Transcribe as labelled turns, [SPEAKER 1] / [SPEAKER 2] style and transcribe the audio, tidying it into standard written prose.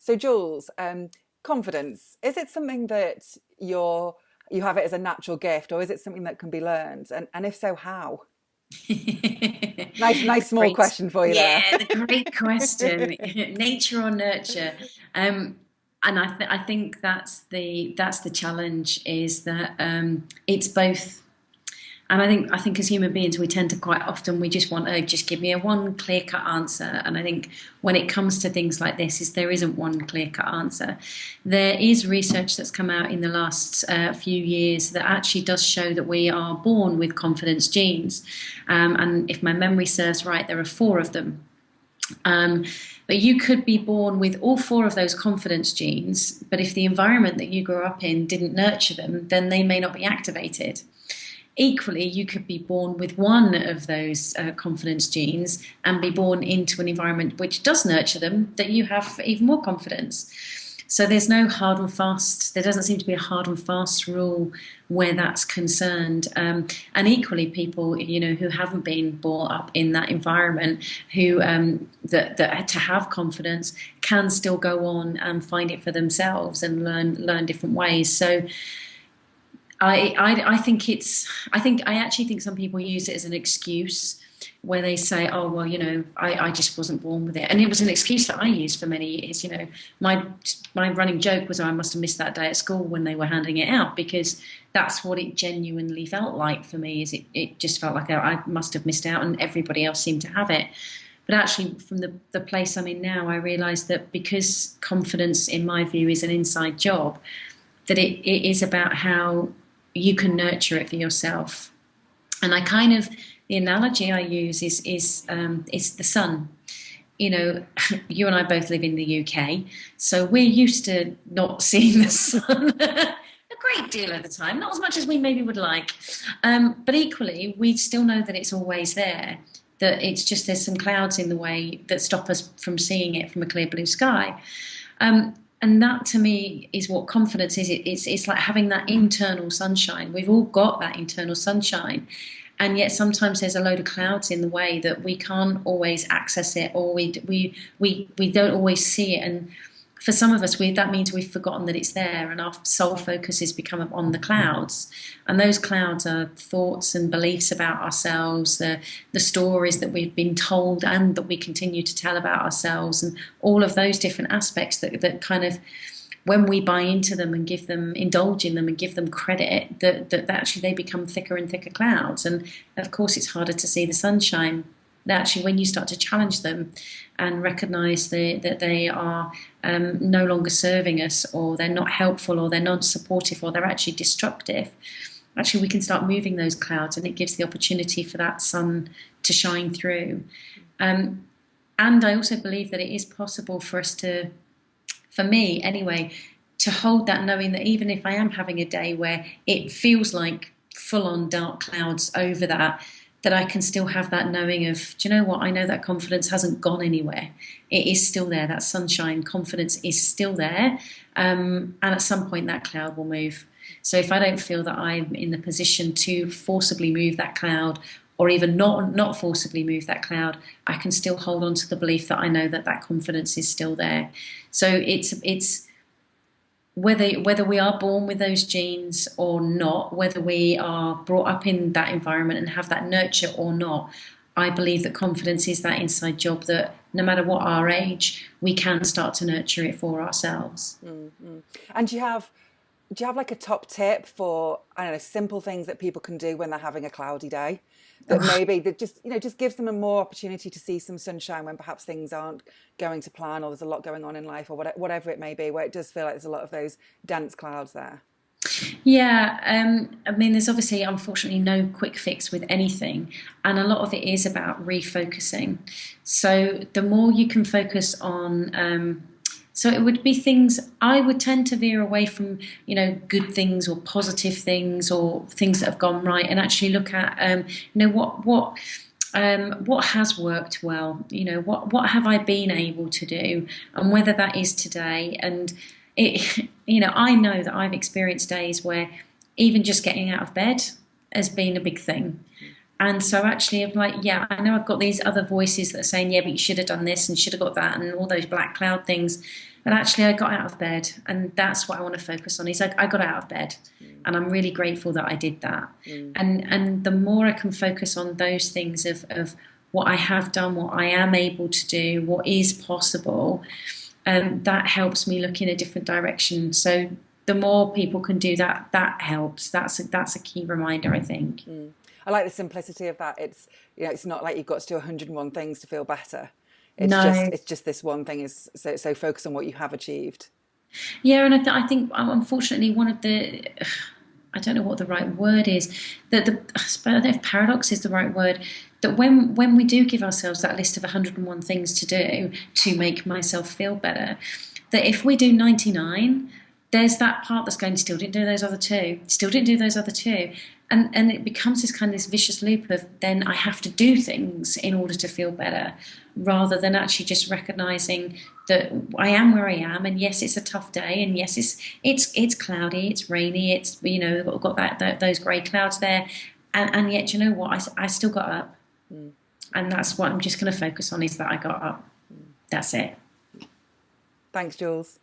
[SPEAKER 1] So Jules, confidence, is it something that you have it as a natural gift, or is it something that can be learned? And if so, how? Nice small
[SPEAKER 2] Great.
[SPEAKER 1] question for you there.
[SPEAKER 2] Yeah, the great question. Nature or nurture? Um, and I think that's the challenge is that it's both. And I think as human beings, we tend to quite often we just want to just give me a one clear cut answer. And I think when it comes to things like this, is there isn't one clear cut answer. There is research that's come out in the last few years that actually does show that we are born with confidence genes, and if my memory serves right, there are four of them. Um, but you could be born with all four of those confidence genes, but if the environment that you grew up in didn't nurture them, then they may not be activated. Equally, you could be born with one of those confidence genes and be born into an environment which does nurture them, that you have even more confidence. So there's no hard and fast, there doesn't seem to be a hard and fast rule where that's concerned. And equally, people, who haven't been brought up in that environment, who that to have confidence can still go on and find it for themselves and learn different ways. So I think I actually think some people use it as an excuse where they say, oh, well, I just wasn't born with it. And it was an excuse that I used for many years. My running joke was, oh, I must have missed that day at school when they were handing it out, because that's what it genuinely felt like for me, is it just felt like I must have missed out and everybody else seemed to have it. But actually, from the place I'm in now, I realise that because confidence, in my view, is an inside job, that it is about how you can nurture it for yourself. And the analogy I use is the sun. You and I both live in the UK, so we're used to not seeing the sun a great deal of the time, not as much as we maybe would like. But equally, we still know that it's always there. That it's just there's some clouds in the way that stop us from seeing it from a clear blue sky. And that to me is what confidence is. It's like having that internal sunshine. We've all got that internal sunshine. And yet sometimes there's a load of clouds in the way that we can't always access it, or we don't always see it. And for some of us, that means we've forgotten that it's there, and our sole focus has become on the clouds. And those clouds are thoughts and beliefs about ourselves, the stories that we've been told and that we continue to tell about ourselves, and all of those different aspects that kind of, when we buy into them and indulge in them and give them credit, that actually they become thicker and thicker clouds. And of course, it's harder to see the sunshine. Actually, when you start to challenge them and recognise that they are no longer serving us, or they're not helpful, or they're non-supportive, or they're actually destructive, actually we can start moving those clouds, and it gives the opportunity for that sun to shine through. And I also believe that it is possible for us to, for me anyway, to hold that, knowing that even if I am having a day where it feels like full-on dark clouds over that I can still have that knowing of, do you know what? I know that confidence hasn't gone anywhere. It is still there. That sunshine, confidence is still there. And at some point that cloud will move. So if I don't feel that I'm in the position to forcibly move that cloud, or even not forcibly move that cloud, I can still hold on to the belief that I know that confidence is still there. So it's whether we are born with those genes or not, whether we are brought up in that environment and have that nurture or not, I believe that confidence is that inside job that no matter what our age, we can start to nurture it for ourselves.
[SPEAKER 1] Mm-hmm. And do you have like a top tip for, I don't know, simple things that people can do when they're having a cloudy day, that maybe that just gives them a more opportunity to see some sunshine when perhaps things aren't going to plan, or there's a lot going on in life, or whatever it may be, where it does feel like there's a lot of those dense clouds there?
[SPEAKER 2] Yeah, I mean, there's obviously, unfortunately, no quick fix with anything, and a lot of it is about refocusing. So the more you can focus on, so it would be things I would tend to veer away from, good things or positive things or things that have gone right, and actually look at, what has worked well. What have I been able to do, and whether that is today. And I know that I've experienced days where even just getting out of bed has been a big thing. And so actually I'm like, yeah, I know I've got these other voices that are saying, yeah, but you should have done this and should have got that and all those black cloud things. But actually, I got out of bed, and that's what I want to focus on. Is I got out of bed, and I'm really grateful that I did that. And the more I can focus on those things of what I have done, what I am able to do, what is possible, that helps me look in a different direction. So the more people can do that, that helps. That's a key reminder, I think.
[SPEAKER 1] I like the simplicity of that. It's, you know, it's not like you've got to do 101 things to feel better.
[SPEAKER 2] No.
[SPEAKER 1] It's just this one thing is so focus on what you have achieved.
[SPEAKER 2] Yeah, and I think unfortunately one of the I don't know what the right word is. That the I don't know if paradox is the right word. That when we do give ourselves that list of 101 things to do to make myself feel better, that if we do 99, there's that part that's going, still didn't do those other two, still didn't do those other two. And it becomes this kind of this vicious loop of then I have to do things in order to feel better, rather than actually just recognizing that I am where I am, and yes, it's a tough day, and yes, it's cloudy, it's rainy, it's, you know, got those grey clouds there, and yet, you know what, I still got up, and that's what I'm just going to focus on, is that I got up. That's it.
[SPEAKER 1] Thanks, Jules.